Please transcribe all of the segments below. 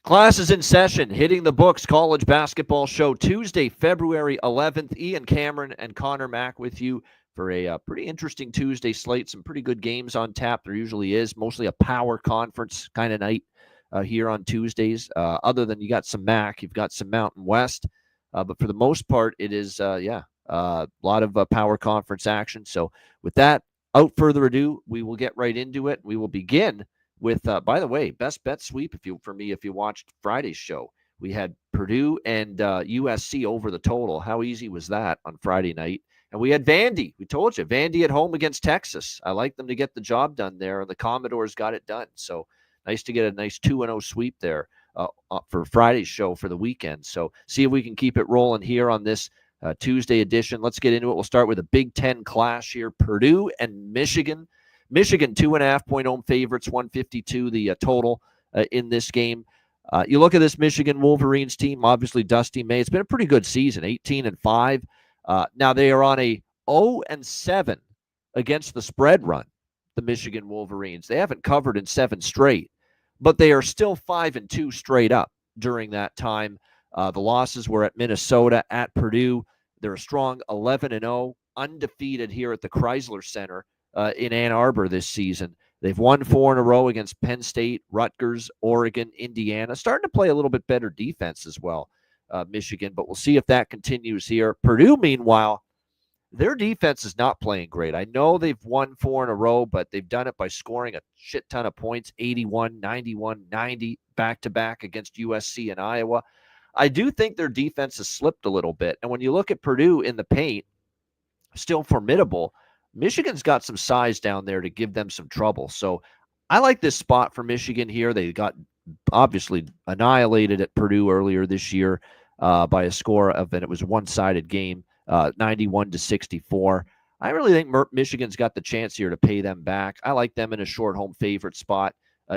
Class is in session, hitting the books. College basketball show Tuesday, February 11th. Ian Cameron and Connor Mack with you for a pretty interesting Tuesday slate. Some pretty good games on tap. There usually is. Mostly a power conference kind of night here on Tuesdays. Other than you got some Mac, you've got some Mountain West. But for the most part, it is, a lot of power conference action. So with that, without further ado, we will get right into it. We will begin with, by the way, best bet sweep if you watched Friday's show. We had Purdue and USC over the total. How easy was that on Friday night? And we had Vandy. We told you, Vandy at home against Texas. I like them to get the job done there, and the Commodores got it done. So nice to get a nice 2-0 sweep there for Friday's show for the weekend. So see if we can keep it rolling here on this Tuesday edition. Let's get into it. We'll start with a Big Ten clash here. Purdue and Michigan. Michigan, 2.5-point home favorites, 152 the total in this game. You look at this Michigan Wolverines team, obviously Dusty May. It's been a pretty good season, 18-5. Now they are on a 0-7 against the spread run, the Michigan Wolverines. They haven't covered in 7 straight, but they are still 5-2 straight up during that time. The losses were at Minnesota, at Purdue. They're a strong 11-0, undefeated here at the Chrysler Center in Ann Arbor this season. They've won 4 in a row against Penn State, Rutgers, Oregon, Indiana. Starting to play a little bit better defense as well, Michigan, but we'll see if that continues here. Purdue, meanwhile, their defense is not playing great. I know they've won 4 in a row, but they've done it by scoring a shit ton of points, 81, 91, 90, back-to-back against USC and Iowa. I do think their defense has slipped a little bit. And when you look at Purdue in the paint, still formidable, Michigan's got some size down there to give them some trouble. So I like this spot for Michigan here. They got obviously annihilated at Purdue earlier this year by a score of, and it was a one-sided game, 91-64. I really think Michigan's got the chance here to pay them back. I like them in a short home favorite spot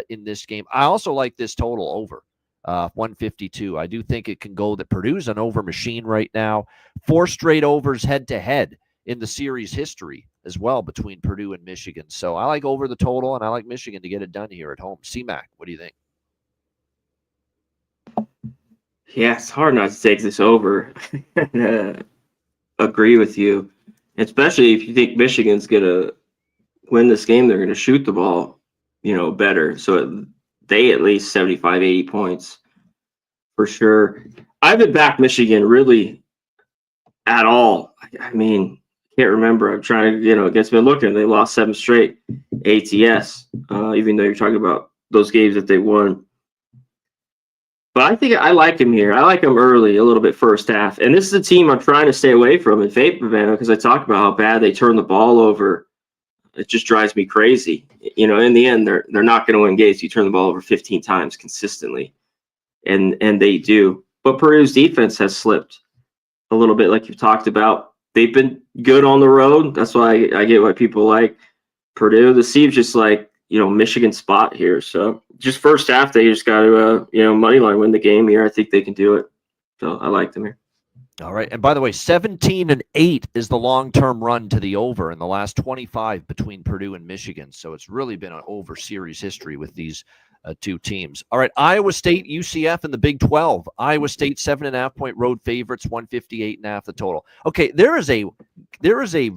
in this game. I also like this total over 152. I do think it can go that Purdue's an over machine right now. 4 straight overs head-to-head in the series history as well between Purdue and Michigan. So I like over the total, and I like Michigan to get it done here at home. C-Mac, what do you think? Yeah, it's hard not to take this over. Agree with you, especially if you think Michigan's going to win this game. They're going to shoot the ball, better. So they at least 75, 80 points for sure. I haven't backed Michigan really at all. I mean, can't remember. I'm trying to, against been looking. They lost 7 straight ATS, even though you're talking about those games that they won. But I think I like him here. I like him early, a little bit first half. And this is a team I'm trying to stay away from in Vapor because I talked about how bad they turn the ball over. It just drives me crazy. In the end, they're not going to win games. You turn the ball over 15 times consistently, and they do. But Purdue's defense has slipped a little bit, like you've talked about. They've been good on the road. That's why I get why people like Purdue. The seems just like, Michigan spot here. So just first half, they just got to, money line win the game here. I think they can do it. So I like them here. All right. And by the way, 17-8 is the long-term run to the over in the last 25 between Purdue and Michigan. So it's really been an over series history with these two teams. All right. Iowa State, UCF in the Big 12. Iowa State 7.5-point road favorites, 158.5 the total. Okay. There is a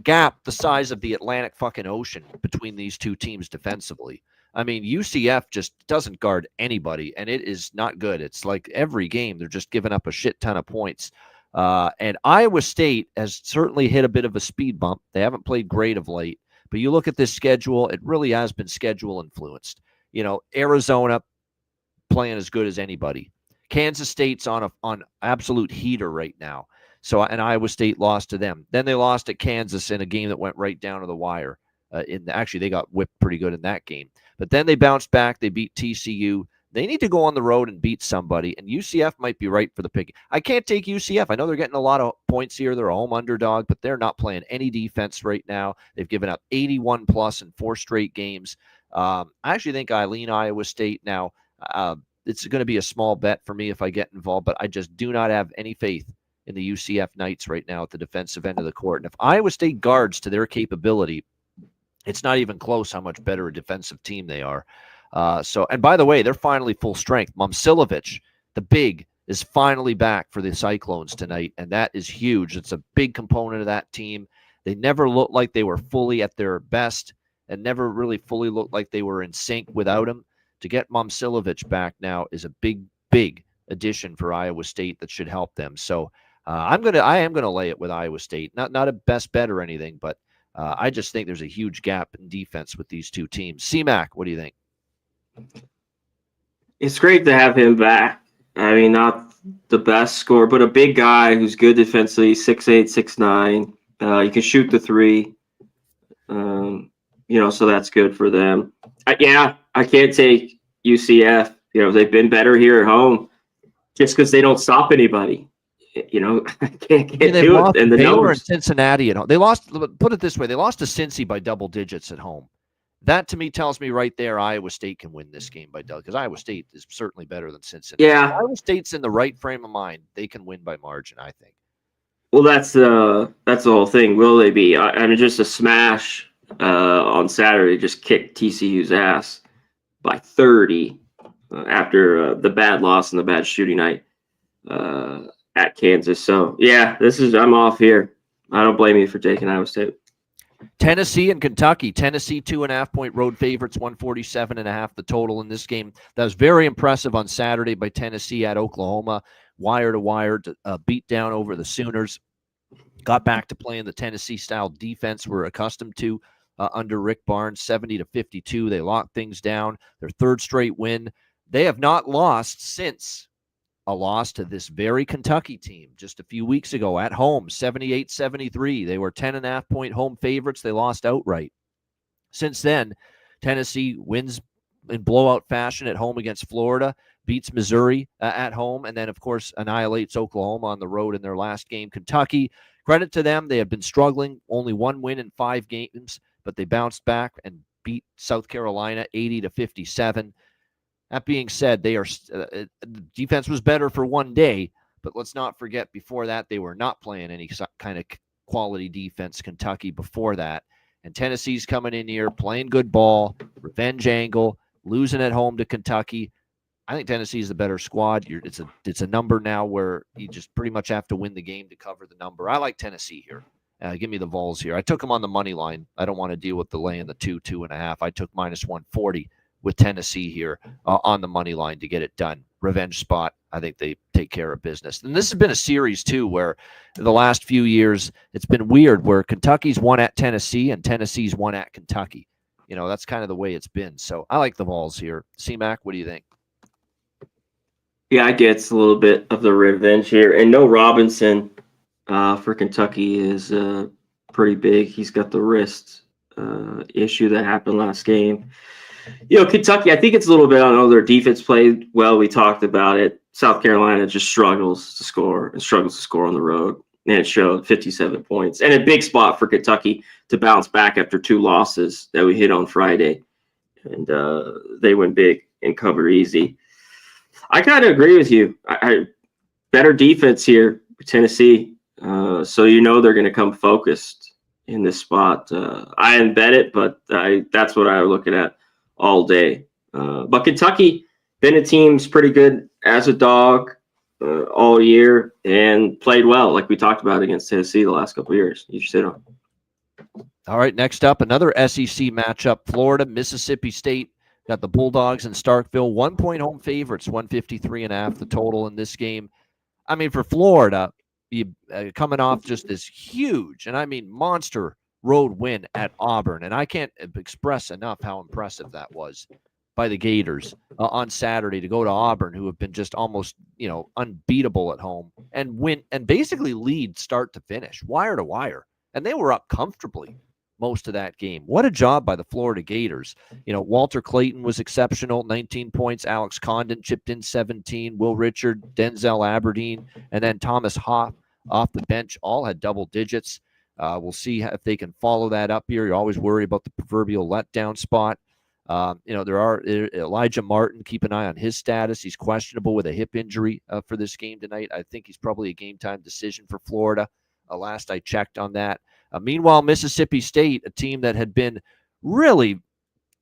gap the size of the Atlantic fucking Ocean between these two teams defensively. I mean, UCF just doesn't guard anybody, and it is not good. It's like every game they're just giving up a shit ton of points. And Iowa State has certainly hit a bit of a speed bump. They haven't played great of late, but you look at this schedule, it really has been schedule influenced. Arizona playing as good as anybody. Kansas State's on absolute heater right now. So, and Iowa State lost to them. Then they lost at Kansas in a game that went right down to the wire. Actually, they got whipped pretty good in that game. But then they bounced back. They beat TCU. They need to go on the road and beat somebody, and UCF might be right for the pick. I can't take UCF. I know they're getting a lot of points here. They're a home underdog, but they're not playing any defense right now. They've given up 81+ in 4 straight games. I actually think I lean Iowa State now. It's going to be a small bet for me if I get involved, but I just do not have any faith in the UCF Knights right now at the defensive end of the court. And if Iowa State guards to their capability, it's not even close how much better a defensive team they are. And by the way, they're finally full strength. Momcilovic, the big, is finally back for the Cyclones tonight, and that is huge. It's a big component of that team. They never looked like they were fully at their best and never really fully looked like they were in sync without him. To get Momcilovic back now is a big, big addition for Iowa State that should help them. So I am gonna lay it with Iowa State. Not a best bet or anything, but I just think there's a huge gap in defense with these two teams. C-Mac, what do you think? It's great to have him back. I mean, not the best scorer, but a big guy who's good defensively, 6'8", 6'9". You can shoot the three. So that's good for them. I can't take UCF. They've been better here at home just because they don't stop anybody. I can't do it. And the Baylor and Cincinnati at home. They lost. Put it this way: they lost to Cincy by double digits at home. That to me tells me right there, Iowa State can win this game by double, because Iowa State is certainly better than Cincinnati. Yeah, if Iowa State's in the right frame of mind, they can win by margin, I think. Well, that's the whole thing. Will they be? I mean, just a smash on Saturday just kicked TCU's ass by 30 after the bad loss and the bad shooting night at Kansas. So yeah, I'm off here. I don't blame you for taking Iowa State. Tennessee and Kentucky. Tennessee 2.5-point road favorites, 147.5 the total in this game. That was very impressive on Saturday by Tennessee at Oklahoma, wire to wire, beat down over the Sooners. Got back to playing the Tennessee-style defense we're accustomed to under Rick Barnes, 70-52. They locked things down. Their third straight win. They have not lost since a loss to this very Kentucky team just a few weeks ago at home, 78-73. They were 10.5-point home favorites. They lost outright. Since then, Tennessee wins in blowout fashion at home against Florida, beats Missouri at home, and then, of course, annihilates Oklahoma on the road in their last game. Kentucky, credit to them, they have been struggling. Only one win in 5 games, but they bounced back and beat South Carolina 80-57. That being said, they are defense was better for one day, but let's not forget before that they were not playing any kind of quality defense, Kentucky, before that. And Tennessee's coming in here playing good ball, revenge angle, losing at home to Kentucky. I think Tennessee's the better squad. It's a number now where you just pretty much have to win the game to cover the number. I like Tennessee here. Give me the Vols here. I took them on the money line. I don't want to deal with the lay in the 2.5. I took -140 with Tennessee here on the money line to get it done. Revenge spot. I think they take care of business. And this has been a series, too, where in the last few years, it's been weird where Kentucky's won at Tennessee and Tennessee's won at Kentucky. That's kind of the way it's been. So I like the Vols here. C-Mac, what do you think? Yeah, I get a little bit of the revenge here. And no Robinson for Kentucky is pretty big. He's got the wrist issue that happened last game. Kentucky, I think it's a little bit on their defense played well. We talked about it. South Carolina just struggles to score on the road. And it showed 57 points. And a big spot for Kentucky to bounce back after 2 losses that we hit on Friday. And they went big and cover easy. I kind of agree with you. I better defense here for Tennessee. So they're going to come focused in this spot. I didn't bet it, but that's what I was looking at all day. But Kentucky, been a team's pretty good as a dog all year and played well, like we talked about against Tennessee the last couple of years. You should sit on. All right, next up, another SEC matchup. Florida, Mississippi State. Got the Bulldogs in Starkville. 1-point home favorites, 153.5 the total in this game. I mean, for Florida, coming off just this huge, and I mean monster road win at Auburn. And I can't express enough how impressive that was by the Gators on Saturday to go to Auburn, who have been just almost, unbeatable at home, and win and basically lead start to finish, wire to wire. And they were up comfortably most of that game. What a job by the Florida Gators. Walter Clayton was exceptional, 19 points. Alex Condon chipped in 17. Will Richard, Denzel Aberdeen, and then Thomas Hoff off the bench all had double digits. We'll see if they can follow that up here. You always worry about the proverbial letdown spot. There are Elijah Martin. Keep an eye on his status. He's questionable with a hip injury for this game tonight. I think he's probably a game-time decision for Florida. Last I checked on that. Meanwhile, Mississippi State, a team that had been really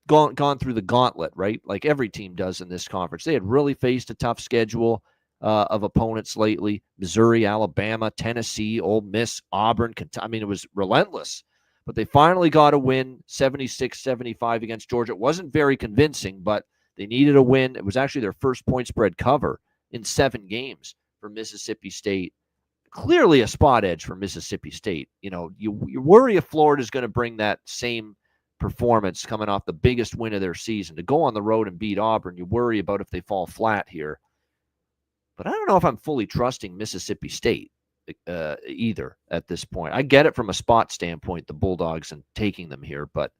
gone through the gauntlet, right? Like every team does in this conference. They had really faced a tough schedule of opponents lately: Missouri, Alabama, Tennessee, Ole Miss, Auburn, Kentucky. I mean, it was relentless. But they finally got a win, 76-75 against Georgia. It wasn't very convincing, but they needed a win. It was actually their first point spread cover in 7 games for Mississippi State. Clearly a spot edge for Mississippi State. You know, you worry if Florida's going to bring that same performance coming off the biggest win of their season. To go on the road and beat Auburn, you worry about if they fall flat here. But I don't know if I'm fully trusting Mississippi State either at this point. I get it from a spot standpoint, the Bulldogs, and taking them here, but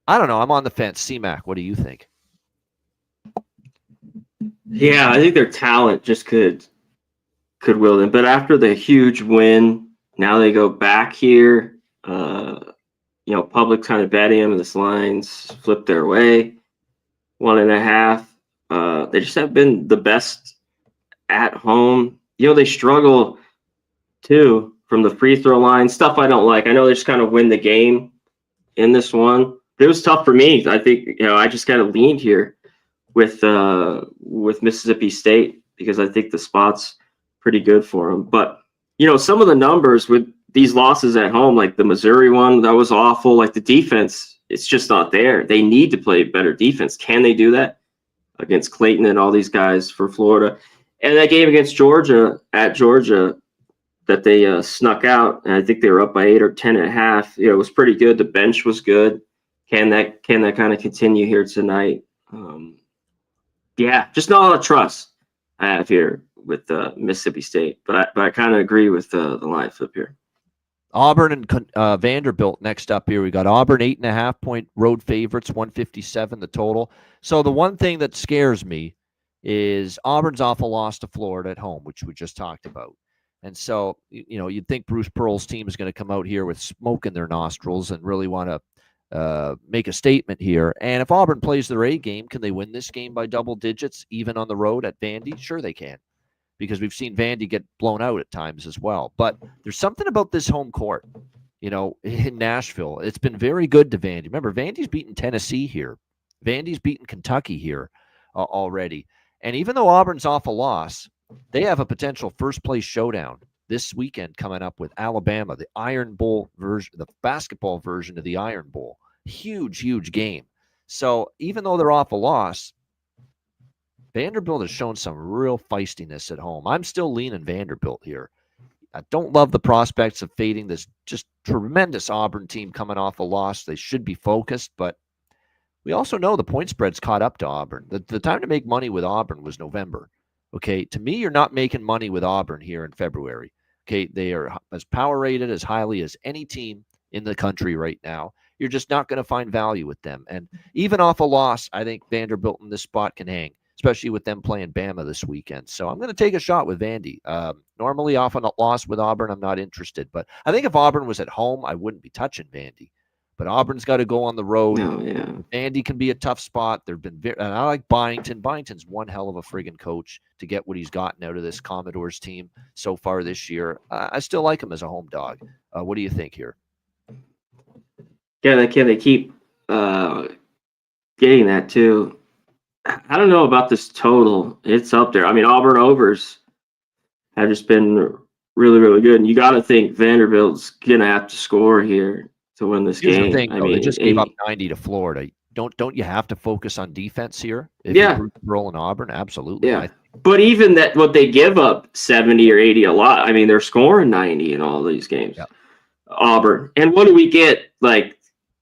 I don't know. I'm on the fence. C-Mac, what do you think? Yeah, I think their talent just could will them. But after the huge win, now they go back here. Public kind of betting them, and this line's flipped their way. 1.5. They just have been the best at home. They struggle too from the free throw line. Stuff I don't like. I know they just kind of win the game in this one. But it was tough for me. I think I just kind of leaned here with Mississippi State because I think the spot's pretty good for them. But some of the numbers with these losses at home, like the Missouri one, that was awful. Like the defense, it's just not there. They need to play better defense. Can they do that against Clayton and all these guys for Florida? And that game against Georgia at Georgia that they snuck out, and I think they were up by 8 or 10.5. It was pretty good. The bench was good. Can that kind of continue here tonight? Just not a lot of trust I have here with Mississippi State, but I kind of agree with the line flip here. Auburn and Vanderbilt next up here. We got Auburn 8.5-point road favorites, 157 the total. So the one thing that scares me is Auburn's off a loss to Florida at home, which we just talked about. And so, you'd think Bruce Pearl's team is going to come out here with smoke in their nostrils and really want to make a statement here. And if Auburn plays their A game, can they win this game by double digits, even on the road at Vandy? Sure they can, because we've seen Vandy get blown out at times as well. But there's something about this home court, in Nashville. It's been very good to Vandy. Remember, Vandy's beaten Tennessee here. Vandy's beaten Kentucky here already. And even though Auburn's off a loss, they have a potential first-place showdown this weekend coming up with Alabama, the Iron Bowl version, the basketball version of the Iron Bowl. Huge, huge game. So even though they're off a loss, Vanderbilt has shown some real feistiness at home. I'm still leaning Vanderbilt here. I don't love the prospects of fading this just tremendous Auburn team coming off a loss. They should be focused, but we also know the point spread's caught up to Auburn. The time to make money with Auburn was November. Okay, to me, you're not making money with Auburn here in February. Okay, they are as power rated as highly as any team in the country right now. You're just not going to find value with them. And even off a loss, I think Vanderbilt in this spot can hang, especially with them playing Bama this weekend. So I'm going to take a shot with Vandy. Normally off on a loss with Auburn, I'm not interested. But I think if Auburn was at home, I wouldn't be touching Vandy. But Auburn's got to go on the road. Oh, yeah. Vandy can be a tough spot. There've been and I like Byington. Byington's one hell of a friggin' coach to get what he's gotten out of this Commodores team so far this year. I still like him as a home dog. What do you think here? Yeah, can they keep getting that too? I don't know about this total. It's up there. I mean, Auburn overs have just been really, really good. And you got to think Vanderbilt's going to have to score here to win this Here's game. The thing, they just gave up 90 to Florida. Don't you have to focus on defense here? If you're rolling Auburn, absolutely. Yeah. But even that, what they give up 70 or 80 a lot. I mean, they're scoring 90 in all these games. Yeah. Auburn. And what do we get? Like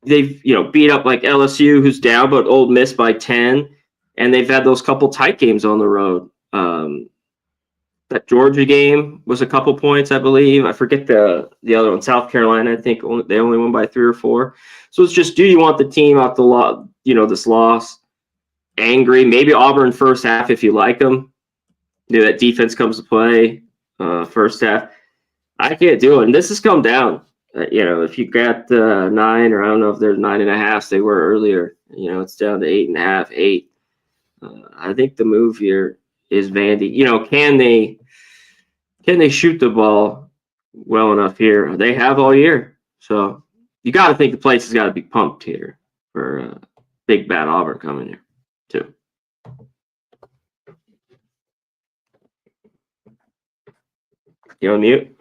they've beat up like LSU, who's down, but Ole Miss by 10, and they've had those couple tight games on the road. That Georgia game was a couple points, I believe. I forget the other one. South Carolina, I think they only won by 3 or 4. So it's just, do you want the team out the lot? This loss, angry. Maybe Auburn first half if you like them. That defense comes to play first half. I can't do it. And this has come down. If you got 9, or I don't know if they're 9.5, they were earlier. It's down to 8.5, 8. I think the move here is Vandy. Can they shoot the ball well enough here? They have all year. So you got to think the place has got to be pumped here for big bad Auburn coming here too. You on mute?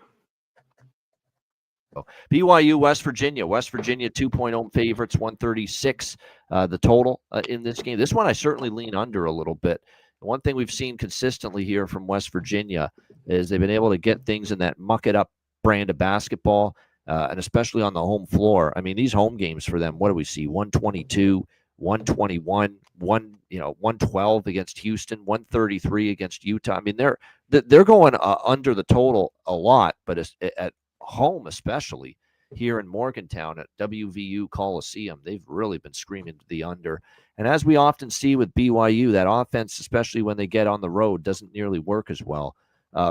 BYU, West Virginia. West Virginia 2-point home favorites, 136 the total in this game. This one I certainly lean under a little bit. One thing we've seen consistently here from West Virginia is they've been able to get things in that muck-it-up brand of basketball, and especially on the home floor. I mean, these home games for them, what do we see? 122, 121, 112 against Houston, 133 against Utah. I mean, they're going under the total a lot, but at home, especially here in Morgantown at WVU Coliseum, they've really been screaming to the under. And as we often see with BYU, that offense, especially when they get on the road, doesn't nearly work as well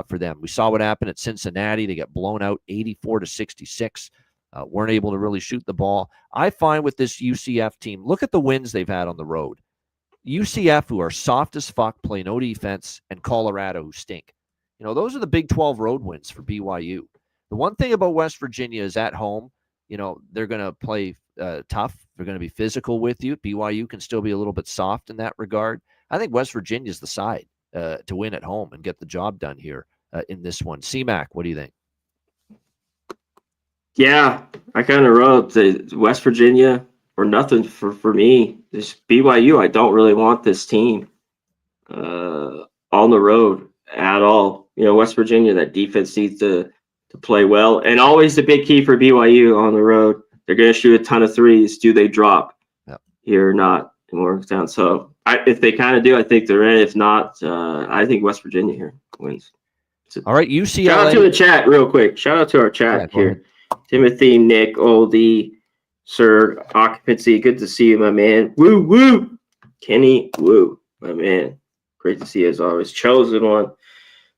for them. We saw what happened at Cincinnati. They got blown out 84-66. Weren't able to really shoot the ball. I find with this UCF team, look at the wins they've had on the road. UCF, who are soft as fuck, play no defense, and Colorado, who stink. Those are the Big 12 road wins for BYU. The one thing about West Virginia is at home, they're going to play tough. They're going to be physical with you. BYU can still be a little bit soft in that regard. I think West Virginia is the side to win at home and get the job done here in this one. C-Mac, what do you think? Yeah, I kind of wrote the West Virginia or nothing for me. This BYU, I don't really want this team on the road at all. West Virginia, that defense needs to play well. And always the big key for BYU on the road, they're going to shoot a ton of threes. Do they drop here or not in Morgantown? So if they kind of do, I think they're in. If not, I think West Virginia here wins. All right, UCLA. Shout out to the chat real quick. Shout out to our chat here. Timothy, Nick, Oldie, Sir, Occupancy. Good to see you, my man. Woo, woo. Kenny, woo, my man. Great to see you as always. Chosen one.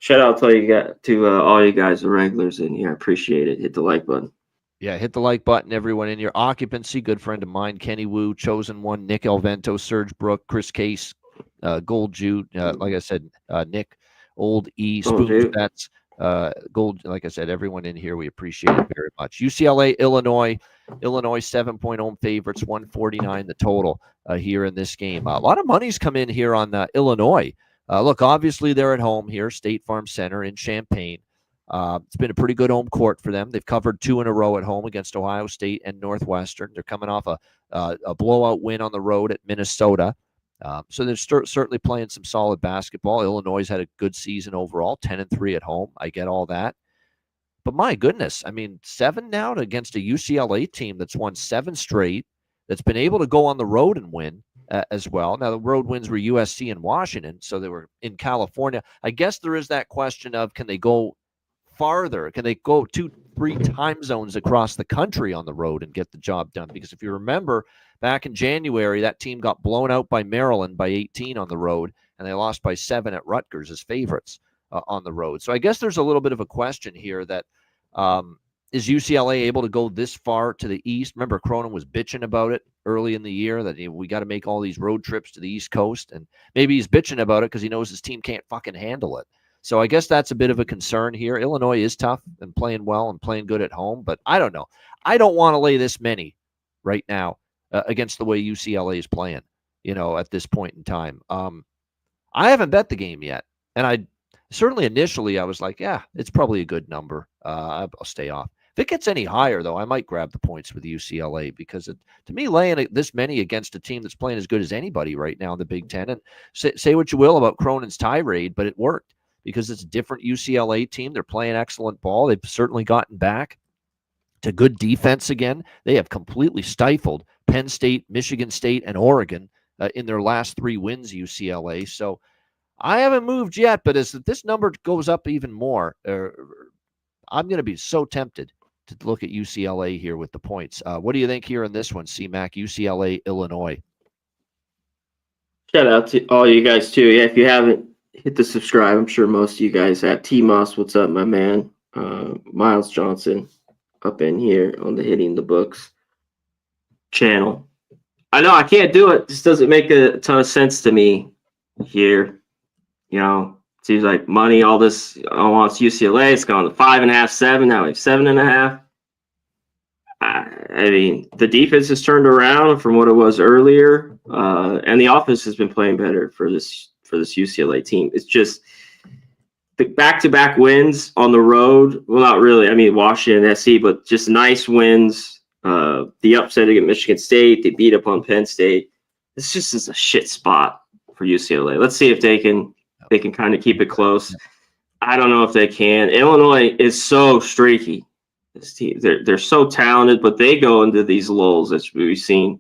Shout out to all you guys, the regulars in here. I appreciate it. Hit the like button. Yeah, hit the like button, everyone in here. Occupancy, good friend of mine, Kenny Wu, Chosen One, Nick Elvento, Serge Brook, Chris Case, Gold Jude, like I said, Nick, Old E, Spoons Bets, Gold, like I said, everyone in here, we appreciate it very much. UCLA, Illinois 7-point home favorites, 149 the total here in this game. A lot of money's come in here on Illinois. Look, obviously they're at home here, State Farm Center in Champaign. It's been a pretty good home court for them. They've covered 2 in a row at home against Ohio State and Northwestern. They're coming off a blowout win on the road at Minnesota. So they're certainly playing some solid basketball. Illinois had a good season overall, 10-3 at home. I get all that. But my goodness, I mean, 7 now against a UCLA team that's won 7 straight, that's been able to go on the road and win as well. Now, the road wins were USC and Washington, so they were in California. I guess there is that question of, can they go farther? Can they go 2-3 time zones across the country on the road and get the job done? Because if you remember, back in January, that team got blown out by Maryland by 18 on the road, and they lost by 7 at Rutgers as favorites on the road. So I guess there's a little bit of a question here that is UCLA able to go this far to the East? Remember, Cronin was bitching about it early in the year that we got to make all these road trips to the East Coast, and maybe he's bitching about it because he knows his team can't fucking handle it. So I guess that's a bit of a concern here. Illinois is tough and playing well and playing good at home, but I don't know. I don't want to lay this many right now against the way UCLA is playing, at this point in time. I haven't bet the game yet, and I certainly initially I was like, yeah, it's probably a good number. I'll stay off. If it gets any higher, though, I might grab the points with UCLA because to me, laying this many against a team that's playing as good as anybody right now in the Big Ten, and say what you will about Cronin's tirade, but it worked because it's a different UCLA team. They're playing excellent ball. They've certainly gotten back to good defense again. They have completely stifled Penn State, Michigan State, and Oregon in their last 3 wins, UCLA. So I haven't moved yet, but as this number goes up even more, I'm going to be so tempted to look at UCLA here with the points. What do you think here in this one, C-Mac, UCLA, Illinois? Shout out to all you guys, too. Yeah, if you haven't, hit the subscribe. I'm sure most of you guys have. T-Moss, what's up, my man? Miles Johnson up in here on the Hitting the Books channel. I know I can't do it. This doesn't make a ton of sense to me here. Seems like money, all this, wants UCLA. It's gone to 5.5, 7. Now we have 7.5. I mean, the defense has turned around from what it was earlier, and the offense has been playing better for this UCLA team. It's just the back-to-back wins on the road. Well, not really. I mean, Washington, SC, but just nice wins. The upset against Michigan State. They beat up on Penn State. This just is a shit spot for UCLA. Let's see if they can kind of keep it close. I don't know if they can. Illinois is so streaky. This team, they're so talented, but they go into these lulls as we've seen.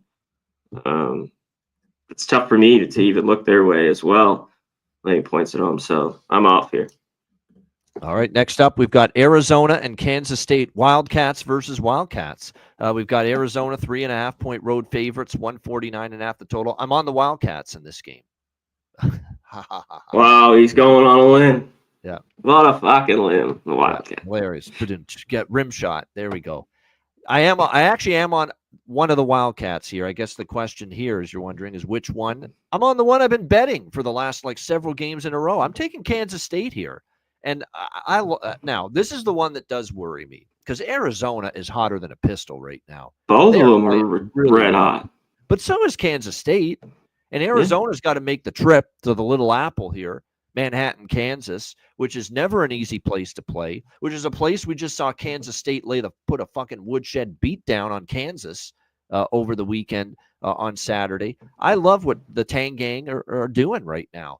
It's tough for me to even look their way as well. Laying points at home, so I'm off here. All right, next up, we've got Arizona and Kansas State. Wildcats versus Wildcats. We've got Arizona 3.5-point road favorites, 149.5 the total. I'm on the Wildcats in this game. Wow, he's going on a limb. Yeah. What a fucking limb, the Wildcats. Hilarious. Get rim shot. There we go. I actually am on one of the Wildcats here. I guess the question here, as you're wondering, is which one? I'm on the one I've been betting for the last several games in a row. I'm taking Kansas State here. And now this is the one that does worry me because Arizona is hotter than a pistol right now. Both of them are really red hot. But so is Kansas State. And Arizona's got to make the trip to the Little Apple here, Manhattan, Kansas, which is never an easy place to play, which is a place we just saw Kansas State put a fucking woodshed beat down on Kansas over the weekend on Saturday. I love what the Tang Gang are doing right now.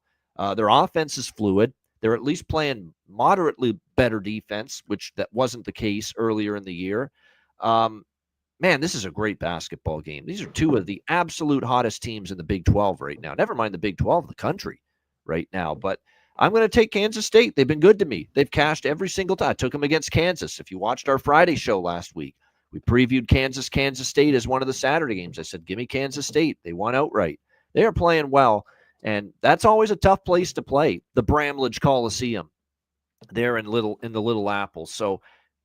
Their offense is fluid. They're at least playing moderately better defense, which that wasn't the case earlier in the year. Man, this is a great basketball game. These are two of the absolute hottest teams in the Big 12 right now. Never mind the Big 12, the country right now. But I'm going to take Kansas State. They've been good to me. They've cashed every single time. I took them against Kansas. If you watched our Friday show last week, we previewed Kansas State as one of the Saturday games. I said, give me Kansas State. They won outright. They are playing well. And that's always a tough place to play, the Bramlage Coliseum there in the Little Apple. So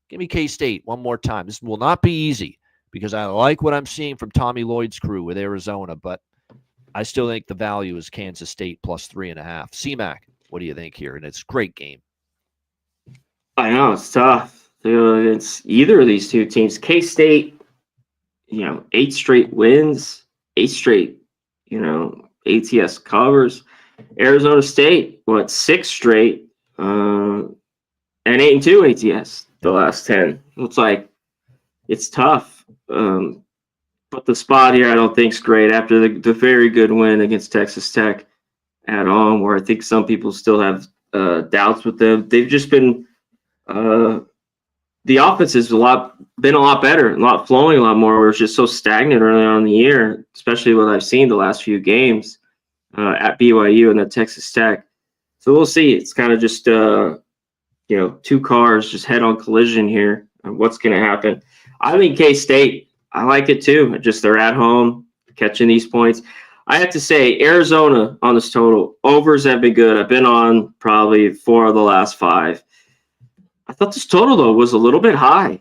give me K-State one more time. This will not be easy because I like what I'm seeing from Tommy Lloyd's crew with Arizona, but I still think the value is Kansas State plus 3.5. C-Mac, what do you think here? And it's a great game. I know, it's tough. It's either of these two teams. K-State, 8 straight wins, 8 straight, ATS covers. Arizona State, 6 straight, and 8-2 ATS the last 10. It's tough. But the spot here I don't think is great after the very good win against Texas Tech at home, where I think some people still have doubts with them. They've just been the offense has been a lot better, flowing a lot more. Where it's just so stagnant early on in the year, especially what I've seen the last few games at BYU and at Texas Tech. So we'll see. It's kind of just two cars just head-on collision here. What's going to happen? I think K-State. I like it too. Just they're at home catching these points. I have to say, Arizona on this total overs have been good. I've been on probably 4 of the last 5. I thought this total, though, was a little bit high.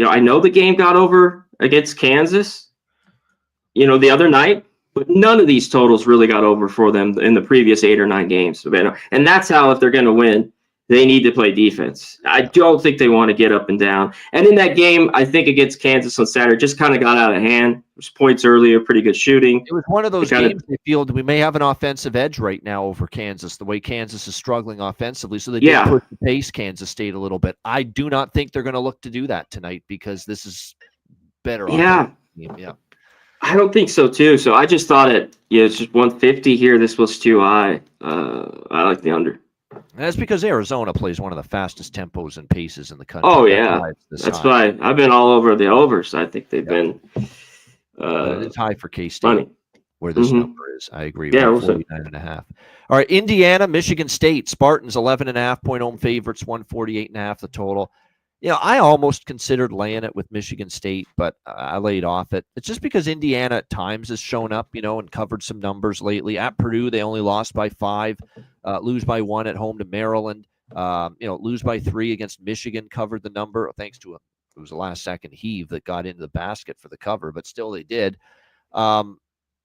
I know the game got over against Kansas, the other night, but none of these totals really got over for them in the previous 8 or 9 games. And that's how, if they're going to win, they need to play defense. I don't think they want to get up and down. And in that game, I think against Kansas on Saturday, just kind of got out of hand. There was points earlier, pretty good shooting. It was one of those games they feel we may have an offensive edge right now over Kansas, the way Kansas is struggling offensively. So they did push the pace Kansas State a little bit. I do not think they're going to look to do that tonight because this is better. Yeah. I don't think so, too. So I just thought it's just 150 here. This was too high. I like the under. And that's because Arizona plays one of the fastest tempos and paces in the country. Oh, yeah. That's why I've been all over the overs. I think they've been it's high for K-State, where this number is. I agree. Yeah, 49.5. All right, Indiana, Michigan State. Spartans 11.5-point home favorites, 148.5 the total. I almost considered laying it with Michigan State, but I laid off it. It's just because Indiana at times has shown up, and covered some numbers lately. At Purdue, they only lost by 5, lose by 1 at home to Maryland, lose by 3 against Michigan, covered the number thanks to it was a last-second heave that got into the basket for the cover, but still they did.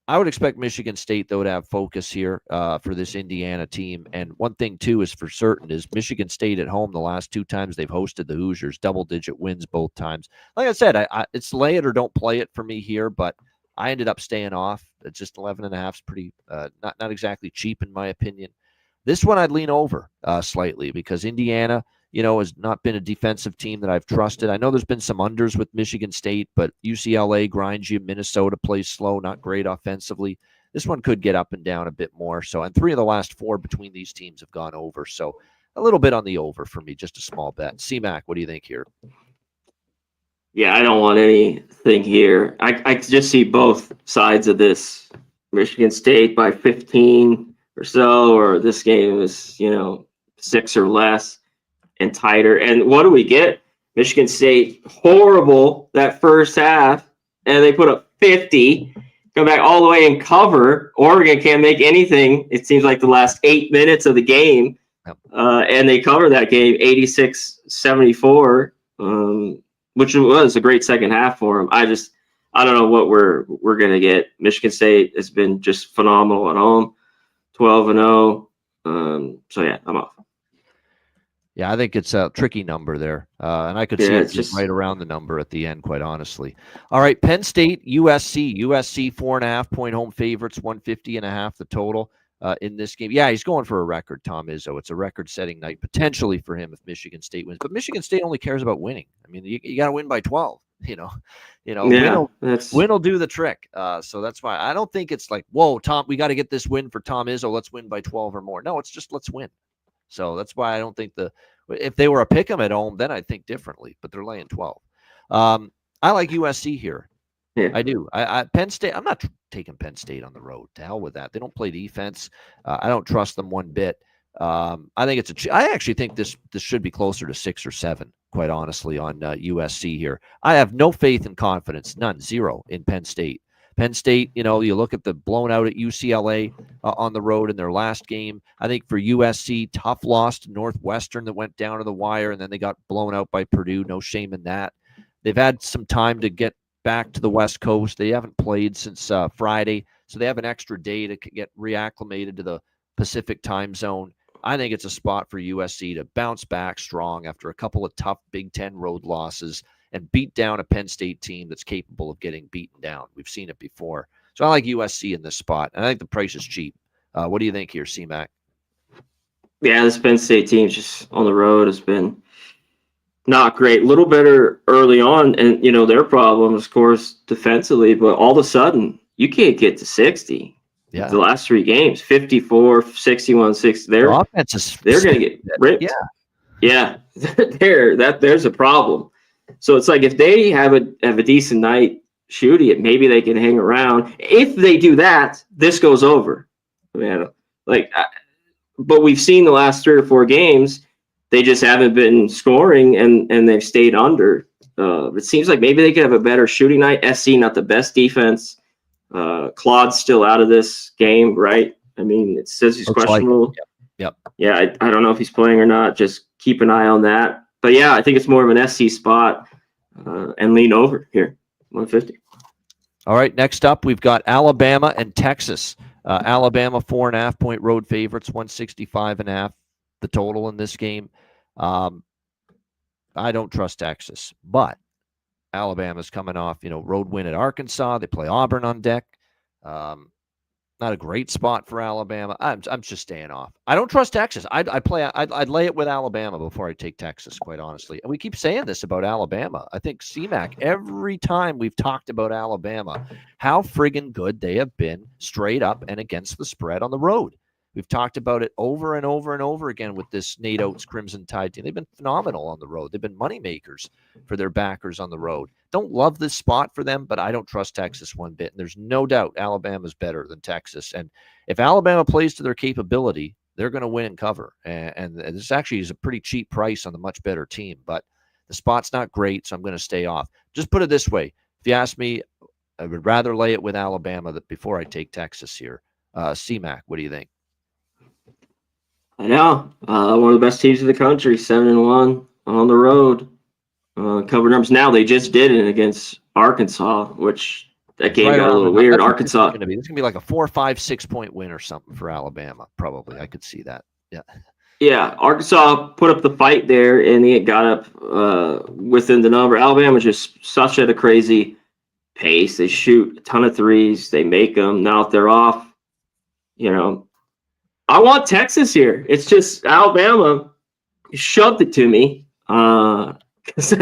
I would expect Michigan State, though, to have focus here for this Indiana team. And one thing, too, is for certain is Michigan State at home the last 2 times they've hosted the Hoosiers, double-digit wins both times. Like I said, it's lay it or don't play it for me here, but I ended up staying off. It's just 11.5 is pretty not exactly cheap in my opinion. This one I'd lean over slightly because Indiana, has not been a defensive team that I've trusted. I know there's been some unders with Michigan State, but UCLA grinds you. Minnesota plays slow, not great offensively. This one could get up and down a bit more. So, and 3 of the last 4 between these teams have gone over. So, a little bit on the over for me, just a small bet. C-Mac, what do you think here? Yeah, I don't want anything here. I just see both sides of this. Michigan State by 15 or so, or this game is, 6 or less and tighter. And what do we get? Michigan State, horrible that first half, and they put up 50, come back all the way and cover. Oregon can't make anything, it seems like, the last 8 minutes of the game. Yep. And they cover that game 86-74, which was a great second half for them. I don't know what we're going to get. Michigan State has been just phenomenal at home, 12-0. So, yeah, I'm off. Yeah, I think it's a tricky number there. And I could see it just right around the number at the end, quite honestly. All right, Penn State, USC. USC 4.5-point home favorites, 150.5 the total in this game. Yeah, he's going for a record, Tom Izzo. It's a record-setting night potentially for him if Michigan State wins. But Michigan State only cares about winning. I mean, you got to win by 12. Yeah, win will do the trick. So that's why I don't think it's like, whoa, Tom, we got to get this win for Tom Izzo. Let's win by 12 or more. No, it's just let's win. So that's why I don't think if they were a pick 'em at home, then I'd think differently. But they're laying 12. I like USC here. Yeah. I do. Penn State. I'm not taking Penn State on the road. To hell with that. They don't play defense. I don't trust them one bit. I think I actually think this should be closer to 6 or 7. Quite honestly, on USC here, I have no faith and confidence, none, 0 in Penn State. Penn State, you look at the blown out at UCLA on the road in their last game. I think for USC, tough loss to Northwestern that went down to the wire, and then they got blown out by Purdue. No shame in that. They've had some time to get back to the West Coast. They haven't played since Friday, so they have an extra day to get reacclimated to the Pacific time zone. I think it's a spot for USC to bounce back strong after a couple of tough Big Ten road losses and beat down a Penn State team that's capable of getting beaten down. We've seen it before. So I like USC in this spot. And I think the price is cheap. What do you think here, C-Mac? Yeah, this Penn State team just on the road has been not great. A little better early on. And, their problem, of course, defensively. But all of a sudden, you can't get to 60. Yeah. The last 3 games, 54, 61, 60. They're going to get ripped. Yeah. There's a problem. So it's like if they have a decent night shooting it, maybe they can hang around. If they do that, this goes over. But we've seen the last 3 or 4 games, they just haven't been scoring and they've stayed under. It seems like maybe they could have a better shooting night. SC not the best defense. Claude's still out of this game, right? I mean, it says he's questionable. Yep. Yeah, I don't know if he's playing or not. Just keep an eye on that. But yeah, I think it's more of an SC spot and lean over here, 150. All right, next up, we've got Alabama and Texas. Alabama 4.5-point road favorites, 165.5 the total in this game. I don't trust Texas, but Alabama's coming off, road win at Arkansas. They play Auburn on deck. Not a great spot for Alabama. I'm just staying off. I don't trust Texas. I'd lay it with Alabama before I take Texas, quite honestly. And we keep saying this about Alabama. I think C-Mac, every time we've talked about Alabama, how friggin' good they have been straight up and against the spread on the road. We've talked about it over and over and over again with this Nate Oates Crimson Tide team. They've been phenomenal on the road. They've been money makers for their backers on the road. Don't love this spot for them, but I don't trust Texas one bit. And there's no doubt Alabama's better than Texas. And if Alabama plays to their capability, they're going to win and cover. And this actually is a pretty cheap price on the much better team. But the spot's not great, so I'm going to stay off. Just put it this way. If you ask me, I would rather lay it with Alabama before I take Texas here. C-Mac, what do you think? I know. One of the best teams in the country, 7-1 on the road. Cover numbers now. They just did it against Arkansas, which that game got a little weird. Arkansas. This is gonna be like a 4, 5, 6-point win or something for Alabama. Probably, I could see that. Yeah. Yeah, Arkansas put up the fight there, and it got up within the number. Alabama just such at a crazy pace. They shoot a ton of threes. They make them. Now if they're off, I want Texas here. It's just Alabama shoved it to me because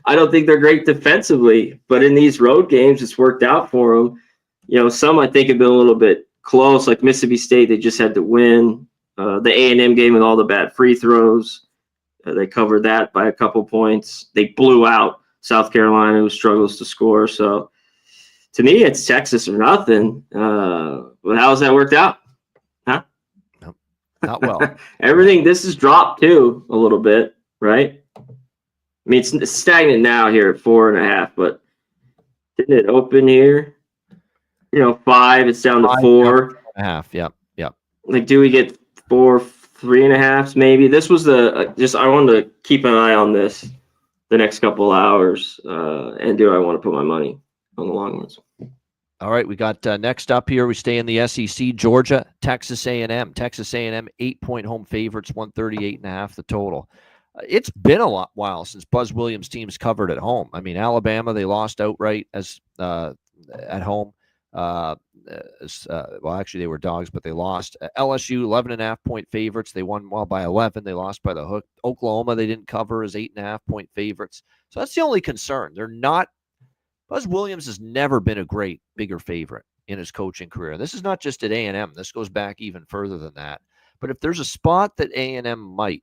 I don't think they're great defensively. But in these road games, it's worked out for them. Some I think have been a little bit close, like Mississippi State. They just had to win. The A&M game with all the bad free throws, they covered that by a couple points. They blew out South Carolina, who struggles to score. So, to me, it's Texas or nothing. But how's that worked out? Huh? No, not well. Everything. This has dropped too a little bit, right? I mean, it's stagnant now here at 4.5. But didn't it open here? 5. It's down to 4.5. Yep. Like, do we get 4, 3.5 maybe? This was I wanted to keep an eye on this the next couple hours. And do I want to put my money on the long ones? All right, we got next up here. We stay in the SEC. Georgia, Texas A&M. Texas A&M 8-point home favorites, 138.5 the total. It's been a while since Buzz Williams' teams covered at home. I mean, Alabama, they lost outright as at home. Well, actually, they were dogs, but they lost. LSU, 11.5-point favorites. They won well by 11. They lost by the hook. Oklahoma, they didn't cover as 8.5-point favorites. So that's the only concern. They're not. Buzz Williams has never been a great bigger favorite in his coaching career. This is not just at A&M. This goes back even further than that. But if there's a spot that A&M might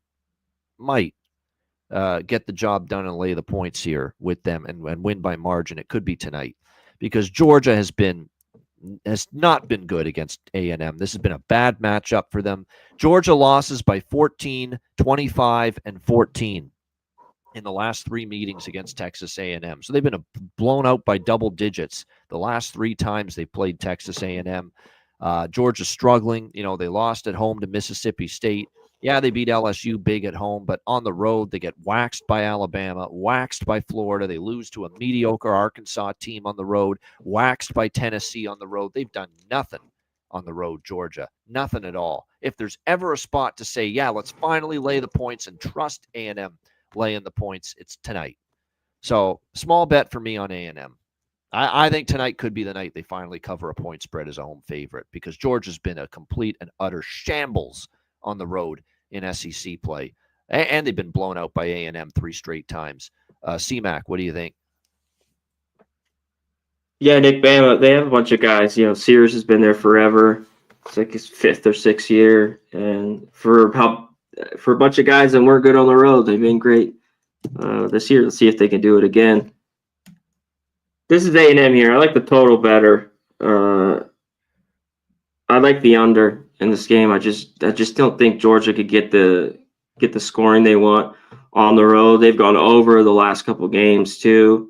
get the job done and lay the points here with them and win by margin, it could be tonight, because Georgia has not been good against A&M. This has been a bad matchup for them. Georgia losses by 14, 25, and 14 in the last 3 meetings against Texas A&M. So they've been blown out by double digits the last 3 times they played Texas A&M. Georgia's struggling. They lost at home to Mississippi State. Yeah, they beat LSU big at home, but on the road, they get waxed by Alabama, waxed by Florida. They lose to a mediocre Arkansas team on the road, waxed by Tennessee on the road. They've done nothing on the road, Georgia. Nothing at all. If there's ever a spot to say, yeah, let's finally lay the points and trust A&M laying the points, it's tonight. So small bet for me on A&M. I think tonight could be the night they finally cover a point spread as a home favorite, because Georgia's been a complete and utter shambles on the road in SEC play. And they've been blown out by A&M 3 straight times. CMAC, what do you think? Yeah, Nick, Bama, they have a bunch of guys. Sears has been there forever. It's like his 5th or 6th year. And for a bunch of guys that weren't good on the road, they've been great this year. Let's see if they can do it again. This is A&M here. I like the total better. I like the under in this game. I just don't think Georgia could get the scoring they want on the road. They've gone over the last couple games too.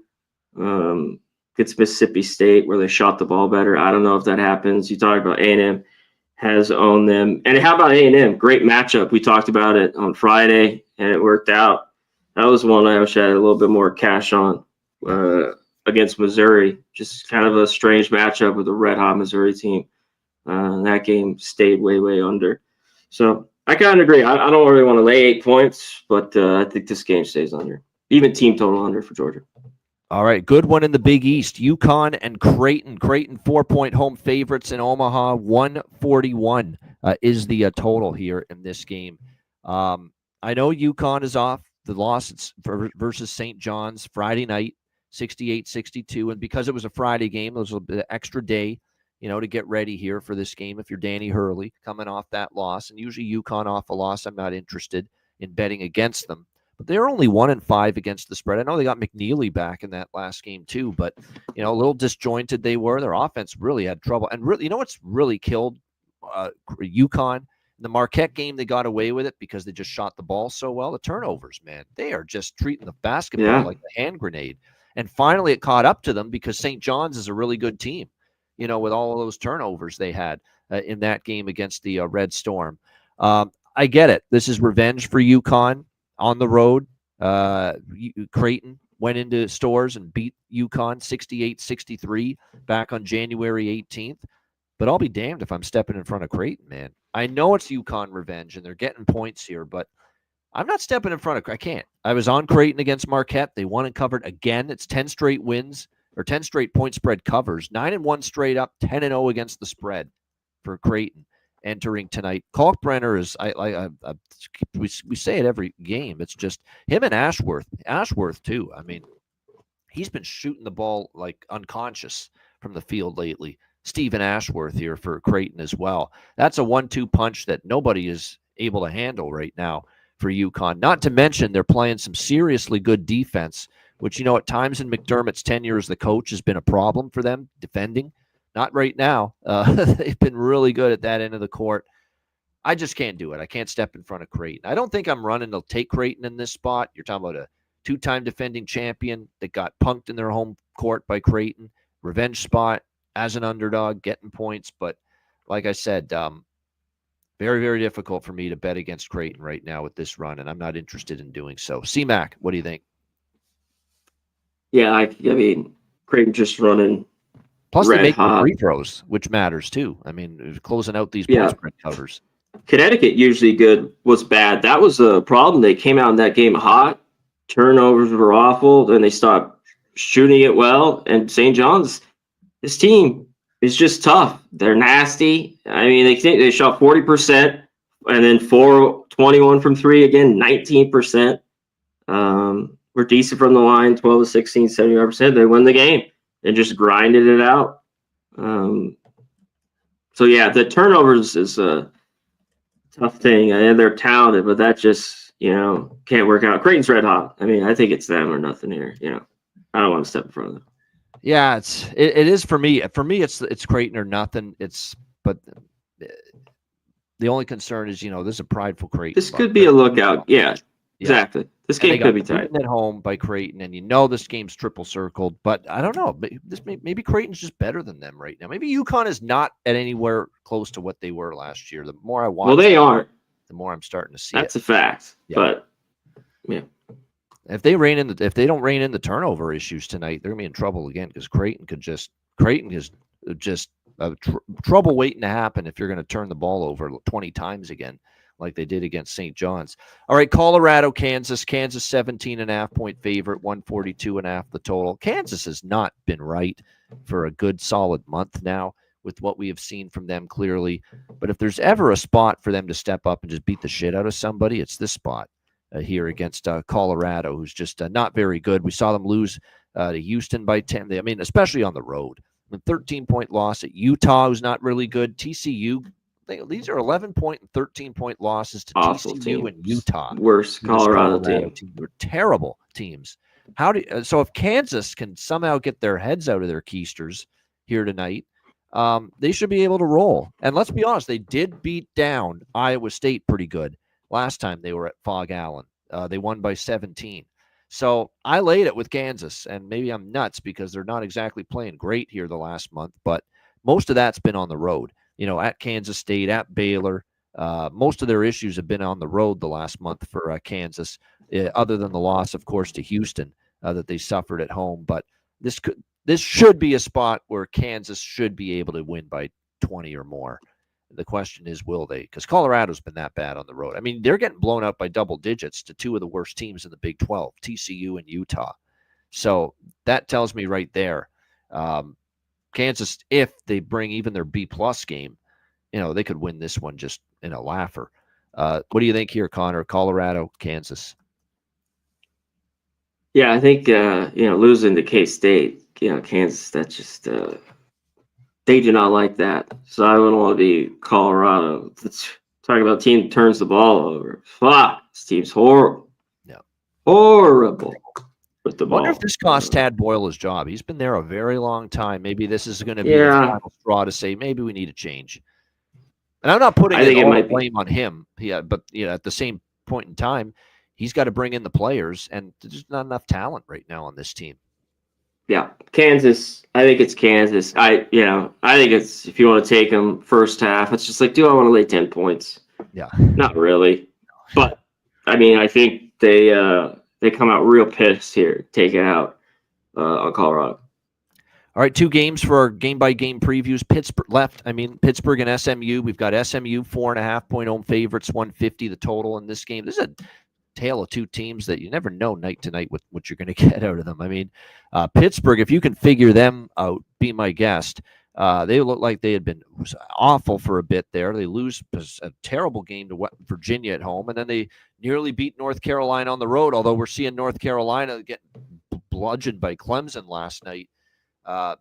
It's Mississippi State where they shot the ball better. I don't know if that happens. You talk about A&M has owned them. And how about A&M? Great matchup. We talked about it on Friday, and it worked out. That was one I wish I had a little bit more cash on against Missouri. Just kind of a strange matchup with a red-hot Missouri team. That game stayed way, way under. So I kind of agree. I don't really want to lay 8 points, but I think this game stays under. Even team total under for Georgia. All right, good one in the Big East. UConn and Creighton. Creighton 4-point home favorites in Omaha. 141 is the total here in this game. I know UConn is off the loss versus St. John's Friday night, 68-62. And because it was a Friday game, there was a bit of extra day, to get ready here for this game. If you're Danny Hurley coming off that loss, and usually UConn off a loss, I'm not interested in betting against them. But they're only 1-5 against the spread. I know they got McNeely back in that last game too, but a little disjointed they were. Their offense really had trouble. And really, what's really killed UConn? In the Marquette game, they got away with it because they just shot the ball so well. The turnovers, man, they are just treating the basketball like a hand grenade. And finally, it caught up to them because St. John's is a really good team. With all of those turnovers they had in that game against the Red Storm. I get it. This is revenge for UConn on the road. Creighton, went into stores and beat UConn 68-63 back on January 18th. But I'll be damned if I'm stepping in front of Creighton, man. I know it's UConn revenge, and they're getting points here, but I'm not stepping in front of – I can't. I was on Creighton against Marquette. They won and covered again. It's 10 straight wins or 10 straight point spread covers, 9-1 straight up, 10-0 against the spread for Creighton entering tonight. Kalkbrenner is we say it every game. It's just him and Ashworth too. I mean, he's been shooting the ball like unconscious from the field lately. Stephen Ashworth here for Creighton as well. That's a 1-2 punch that nobody is able to handle right now for UConn. Not to mention they're playing some seriously good defense, which, at times in McDermott's tenure as the coach has been a problem for them defending. Not right now. They've been really good at that end of the court. I just can't do it. I can't step in front of Creighton. I don't think I'm running to take Creighton in this spot. You're talking about a 2-time defending champion that got punked in their home court by Creighton. Revenge spot as an underdog, getting points. But like I said, very, very difficult for me to bet against Creighton right now with this run, and I'm not interested in doing so. C-Mac, what do you think? Yeah, I mean, Creighton just running. Plus, they make the free throws, which matters too. I mean, closing out these point spread covers. Connecticut usually was bad. That was a problem. They came out in that game hot. Turnovers were awful. Then they stopped shooting it well. And St. John's, this team is just tough. They're nasty. I mean, they shot 40% and then 21 from three again, 19%. We're decent from the line, 12 to 16, 75%. They win the game and just grinded it out. So yeah, the turnovers is a tough thing, and they're talented, but that just can't work out. Creighton's red hot. I mean, I think it's them or nothing here. I don't want to step in front of them. Yeah, it is for me. For me, it's Creighton or nothing. But the only concern is this is a prideful Creighton. This could be a lookout. Yeah. Exactly. This game could be tight. At home by Creighton, and this game's triple circled. But I don't know. Maybe Creighton's just better than them right now. Maybe UConn is not at anywhere close to what they were last year. The more I watch, well, they aren't. The more I'm starting to see. That's a fact. Yeah. But yeah, if they don't rein in the turnover issues tonight, they're gonna be in trouble again because Creighton is just trouble waiting to happen if you're going to turn the ball over 20 times again, like they did against St. John's. All right, Colorado, Kansas 17.5 point favorite, 142.5 the total. Kansas has not been right for a good solid month now with what we have seen from them clearly. But if there's ever a spot for them to step up and just beat the shit out of somebody, it's this spot here against Colorado, who's just not very good. We saw them lose to Houston by 10. I mean, especially on the road. A 13-point loss at Utah, who's not really good. TCU, these are 11-point and 13-point losses to awful TCU team. and Utah. Worst Colorado team. They're terrible teams. So if Kansas can somehow get their heads out of their keisters here tonight, they should be able to roll. And let's be honest, they did beat down Iowa State pretty good last time they were at Fog Allen. They won by 17. So I laid it with Kansas, and maybe I'm nuts because they're not exactly playing great here the last month, but most of that's been on the road, at Kansas State, at Baylor. Most of their issues have been on the road the last month for Kansas, other than the loss, of course, to Houston that they suffered at home. But this should be a spot where Kansas should be able to win by 20 or more. The question is, will they? Because Colorado's been that bad on the road. I mean, they're getting blown out by double digits to two of the worst teams in the Big 12, TCU and Utah. So that tells me right there, Kansas, if they bring even their B-plus game, they could win this one just in a laugher. What do you think here, Connor? Colorado, Kansas? Yeah, I think, losing to K-State, Kansas, that's just they do not like that. So I wouldn't want to be Colorado. Let's talk about a team that turns the ball over. Fuck, this team's horrible. Yeah. Horrible with the ball. I wonder if this cost Tad Boyle his job. He's been there a very long time. Maybe this is going to be the final straw to say maybe we need a change. And I'm not putting all the blame on him. Yeah, but at the same point in time, he's got to bring in the players, and there's not enough talent right now on this team. Yeah, Kansas. I think it's Kansas. I think it's, if you want to take them first half, it's just like, do I want to lay 10 points? Yeah. Not really. But, I mean, I think they they come out real pissed here, take it out on Colorado. All right, 2 games for our game-by-game previews. Pittsburgh and SMU. We've got SMU 4.5-point home favorites, 150 the total in this game. This is a tale of 2 teams that you never know night to night what you're going to get out of them. I mean, Pittsburgh, if you can figure them out, be my guest. They look like they had been awful for a bit there. They lose a terrible game to Virginia at home, and then they nearly beat North Carolina on the road, although we're seeing North Carolina get bludgeoned by Clemson last night.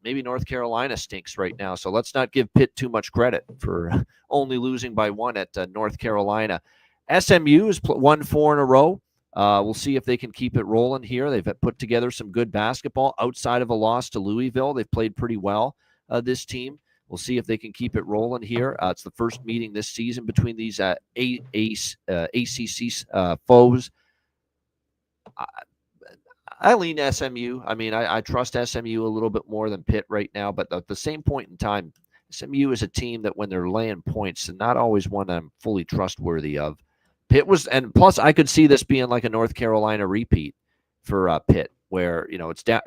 Maybe North Carolina stinks right now, so let's not give Pitt too much credit for only losing by 1 at North Carolina. SMU has won 4 in a row. We'll see if they can keep it rolling here. They've put together some good basketball outside of a loss to Louisville. They've played pretty well, this team. We'll see if they can keep it rolling here. It's the first meeting this season between these ACC foes. I lean SMU. I mean, I trust SMU a little bit more than Pitt right now, but at the same point in time, SMU is a team that when they're laying points, and not always one I'm fully trustworthy of. Pitt was, and plus I could see this being like a North Carolina repeat for Pitt, where, it's down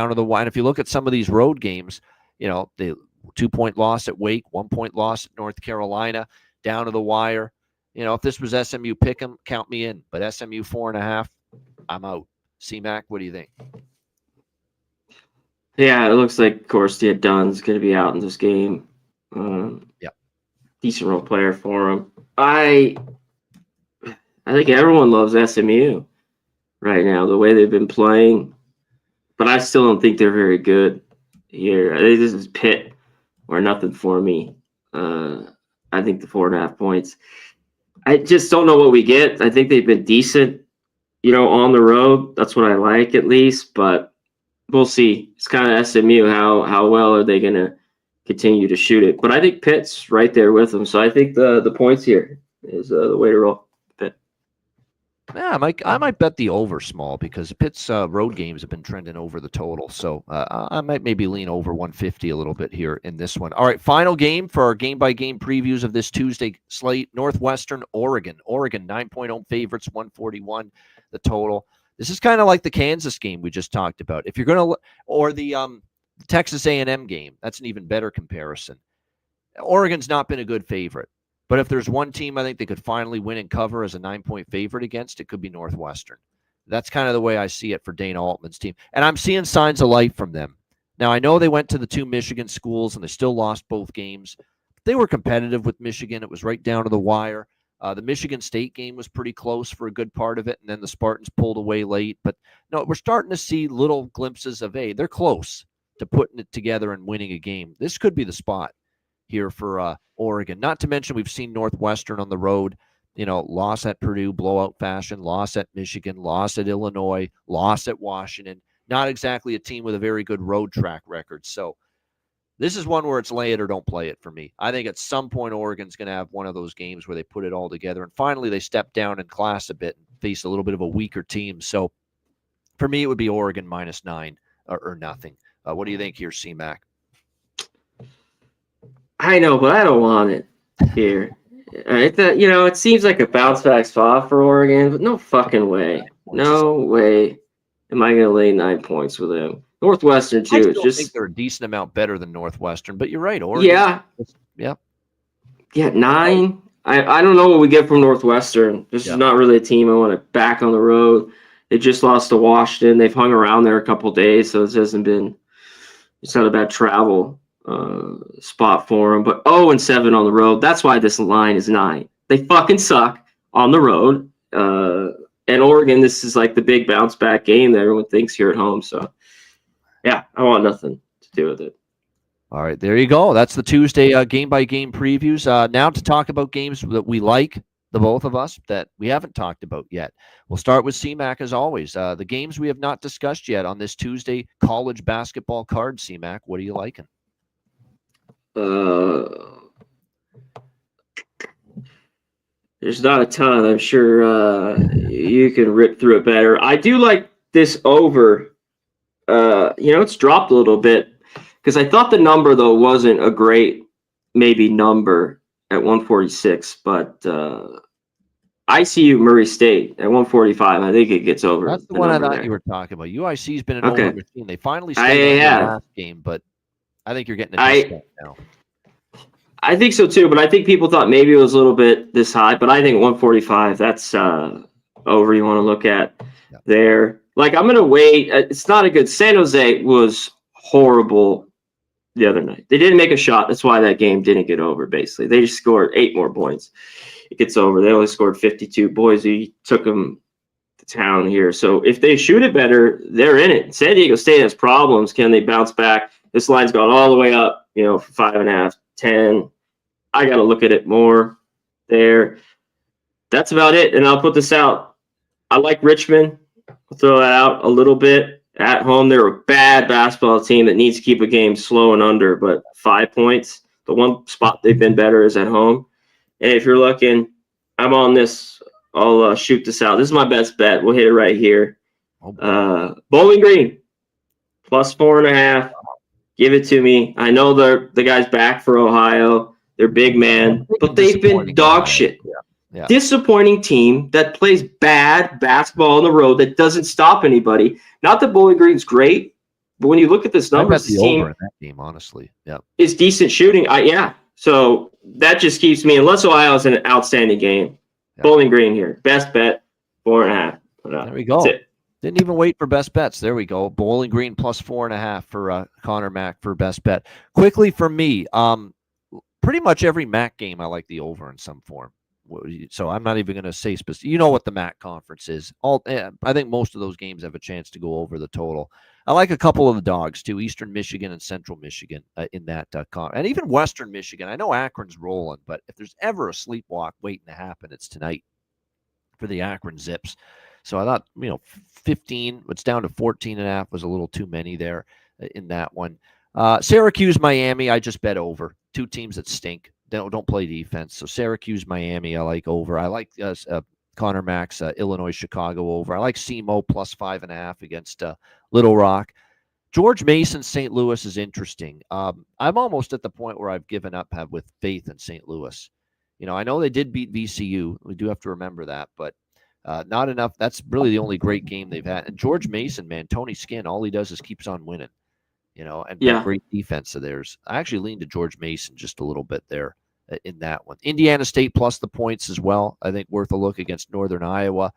to the wire. If you look at some of these road games, the 2-point loss at Wake, 1-point loss at North Carolina, down to the wire. If this was SMU, pick 'em, count me in. But SMU 4.5, I'm out. C-Mac, what do you think? Yeah, it looks like, of course, Dunn's going to be out in this game. Yeah, decent role player for him. I think everyone loves SMU right now, the way they've been playing. But I still don't think they're very good here. I think this is Pitt or nothing for me. I think the 4.5 points. I just don't know what we get. I think they've been decent, on the road. That's what I like, at least. But we'll see. It's kind of SMU. How well are they going to continue to shoot it? But I think Pitt's right there with them. So I think the points here is the way to roll. Pitt. Yeah, I might bet the over small because Pitt's road games have been trending over the total. So I might maybe lean over 150 a little bit here in this one. All right, final game for our game-by-game previews of this Tuesday slate, Northwestern, Oregon. Oregon, 9-point home favorites, 141 the total. This is kind of like the Kansas game we just talked about. If you're going to, or the Texas A&M game, that's an even better comparison. Oregon's not been a good favorite. But if there's one team I think they could finally win and cover as a 9-point favorite against, it could be Northwestern. That's kind of the way I see it for Dana Altman's team. And I'm seeing signs of life from them. Now, I know they went to the 2 Michigan schools and they still lost both games. They were competitive with Michigan. It was right down to the wire. The Michigan State game was pretty close for a good part of it, and then the Spartans pulled away late. But no, we're starting to see little glimpses of, hey, they're close to putting it together and winning a game. This could be the spot here for Oregon. Not to mention we've seen Northwestern on the road, loss at Purdue, blowout fashion, loss at Michigan, loss at Illinois, loss at Washington. Not exactly a team with a very good road track record. So this is one where it's lay it or don't play it for me. I think at some point Oregon's going to have one of those games where they put it all together, and finally they step down in class a bit and face a little bit of a weaker team. So for me, it would be Oregon -9 or nothing. What do you think here, C-Mac? I know, but I don't want it here. It seems like a bounce back spot for Oregon, but no fucking way. No way am I going to lay 9 points with them. Northwestern, too. I still think they're a decent amount better than Northwestern, but you're right, Oregon. Yeah. Yep. Yeah, 9. I don't know what we get from Northwestern. This is not really a team I want to back on the road. They just lost to Washington. They've hung around there a couple of days, so it's not a bad travel spot for them. But 0-7 on the road. That's why this line is 9. They fucking suck on the road. And Oregon, this is like the big bounce back game that everyone thinks here at home. So, yeah, I want nothing to do with it. All right, there you go. That's the Tuesday game-by-game previews. Now to talk about games that we like, the both of us, that we haven't talked about yet. We'll start with C-Mac as always. The games we have not discussed yet on this Tuesday college basketball card, C-Mac, what are you liking? There's not a ton. I'm sure you can rip through it better. I do like this over. It's dropped a little bit because I thought the number, though, wasn't a great maybe number at 146. But ICU Murray State at 145. I think it gets over. That's the one I thought there. you were talking about. UIC's been an Okay. over machine. They finally stayed on the last game, but I think you're getting a discount now. I think so too, but I think people thought maybe it was a little bit this high, but I think 145, that's over you want to look at there. Like, I'm going to wait. It's not a good. San Jose was horrible the other night. They didn't make a shot. That's why that game didn't get over, basically. They just scored 8 more points. It gets over. They only scored 52. Boise took them to town here. So if they shoot it better, they're in it. San Diego State has problems. Can they bounce back? This line's gone all the way up, for 5.5, 10. I got to look at it more there. That's about it. And I'll put this out. I like Richmond. I'll throw that out a little bit. At home, they're a bad basketball team that needs to keep a game slow and under, but 5 points. The one spot they've been better is at home. And if you're looking, I'm on this. I'll shoot this out. This is my best bet. We'll hit it right here. Bowling Green, plus 4.5. Give it to me. I know the guy's back for Ohio. They're big man, but they've been dog shit. Yeah. Disappointing team that plays bad basketball on the road that doesn't stop anybody. Not that Bowling Green's great, but when you look at this numbers, this team over in that game, honestly, is decent shooting. So that just keeps me. Unless Ohio has an outstanding game, Bowling Green here, best bet 4.5. There we go. That's it. Didn't even wait for best bets. There we go. Bowling Green plus 4.5 for Connor Mack for best bet. Quickly for me, pretty much every Mac game I like the over in some form. So I'm not even going to say specific. You know what the MAC conference is. I think most of those games have a chance to go over the total. I like a couple of the dogs too, Eastern Michigan and Central Michigan in that and even Western Michigan. I know Akron's rolling, but if there's ever a sleepwalk waiting to happen, it's tonight for the Akron Zips. So I thought, 15, it's down to 14.5 was a little too many there in that one. Syracuse, Miami, I just bet over. 2 teams that stink. Don't play defense. So Syracuse, Miami, I like over. I like Connor Mack's Illinois, Chicago over. I like SEMO plus 5.5 against Little Rock. George Mason, St. Louis is interesting. I'm almost at the point where I've given up with faith in St. Louis. I know they did beat VCU. We do have to remember that, but not enough. That's really the only great game they've had. And George Mason, man, Tony Skinn, all he does is keeps on winning. And great defense of theirs. I actually leaned to George Mason just a little bit there in that one. Indiana State plus the points as well. I think worth a look against Northern Iowa.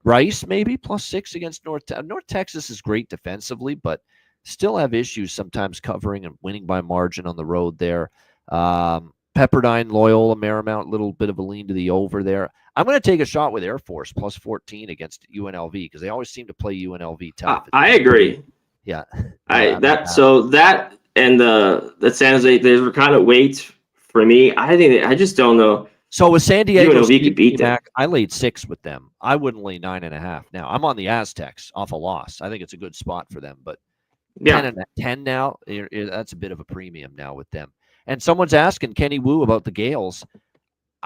Rice maybe plus 6 against North Texas is great defensively, but still have issues sometimes covering and winning by margin on the road there. Pepperdine, Loyola, Marymount, a little bit of a lean to the over there. I'm going to take a shot with Air Force plus 14 against UNLV because they always seem to play UNLV tough. I agree. Yeah. That and the San Jose, they were kind of weights for me. I just don't know. So with San Diego, UNLV could beat them. I laid 6 with them. I wouldn't lay 9.5. Now I'm on the Aztecs off a loss. I think it's a good spot for them, but 10 now, that's a bit of a premium now with them. And someone's asking Kenny Wu about the Gales.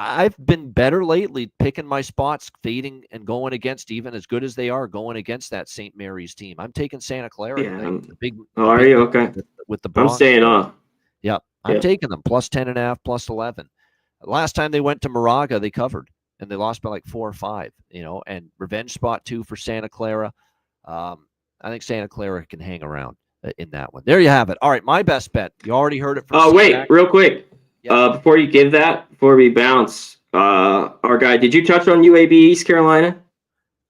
I've been better lately picking my spots, fading and going against, even as good as they are, going against that St. Mary's team. I'm taking Santa Clara. Yeah, are you? Okay. With the Bronx. I'm staying off. Yep. I'm taking them plus 10.5, plus 11. Last time they went to Moraga, they covered, and they lost by like 4 or 5, and revenge spot 2 for Santa Clara. I think Santa Clara can hang around in that one. There you have it. All right, my best bet. You already heard it from real quick. Before you give that, before we bounce, our guy, did you touch on UAB East Carolina?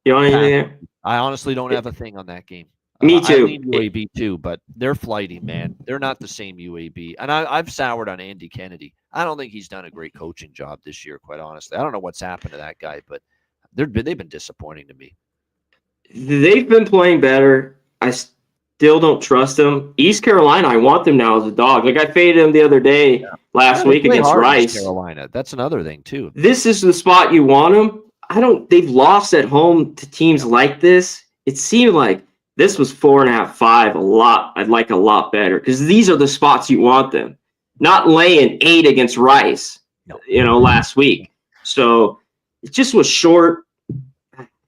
You on anything there? I honestly don't have a thing on that game. Me too. I lean UAB too, but they're flighty, man. They're not the same UAB. And I've soured on Andy Kennedy. I don't think he's done a great coaching job this year, quite honestly. I don't know what's happened to that guy, but they've been disappointing to me. They've been playing better. I still don't trust them. East Carolina, I want them now as a dog. Like, I faded them the other day last week against Rice. East Carolina. That's another thing too. This is the spot you want them. They've lost at home to teams like this. It seemed like this was 4.5, 5, a lot. I'd like a lot better because these are the spots you want them. Not laying 8 against Rice, last week. So it just was short.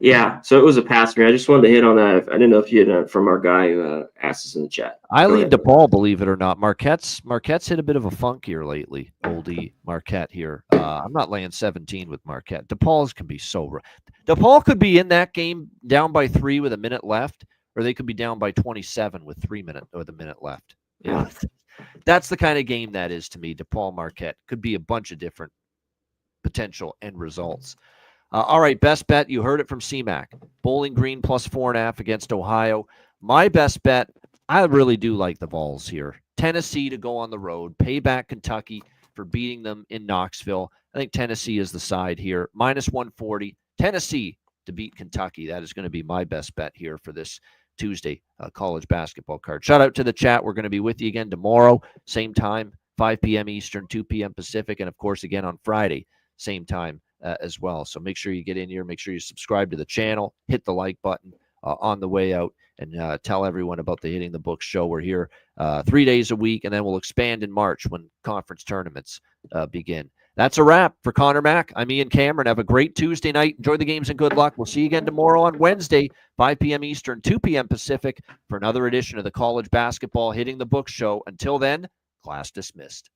Yeah, so it was a pass for me. I just wanted to hit on that. I didn't know if you had from our guy who asked us in the chat. I Go lean ahead. DePaul, believe it or not. Marquette's hit a bit of a funk here lately. Oldie Marquette here. I'm not laying 17 with Marquette. DePaul's can be so. DePaul could be in that game down by 3 with a minute left, or they could be down by 27 with 3 minutes or the minute left. Yeah. That's the kind of game that is to me. DePaul Marquette could be a bunch of different potential end results. All right, best bet. You heard it from CMAC. Bowling Green plus 4.5 against Ohio. My best bet, I really do like the Vols here. Tennessee to go on the road, pay back Kentucky for beating them in Knoxville. I think Tennessee is the side here. Minus 140. Tennessee to beat Kentucky. That is going to be my best bet here for this Tuesday college basketball card. Shout out to the chat. We're going to be with you again tomorrow, same time, 5 p.m. Eastern, 2 p.m. Pacific, and of course again on Friday, same time as well. So make sure you get in here. Make sure you subscribe to the channel. Hit the like button on the way out, and tell everyone about the Hitting the Books show. We're here 3 days a week, and then we'll expand in March when conference tournaments begin. That's a wrap for Connor Mack. I'm Ian Cameron. Have a great Tuesday night. Enjoy the games and good luck. We'll see you again tomorrow on Wednesday, 5 p.m. Eastern, 2 p.m. Pacific, for another edition of the College Basketball Hitting the Books show. Until then, class dismissed.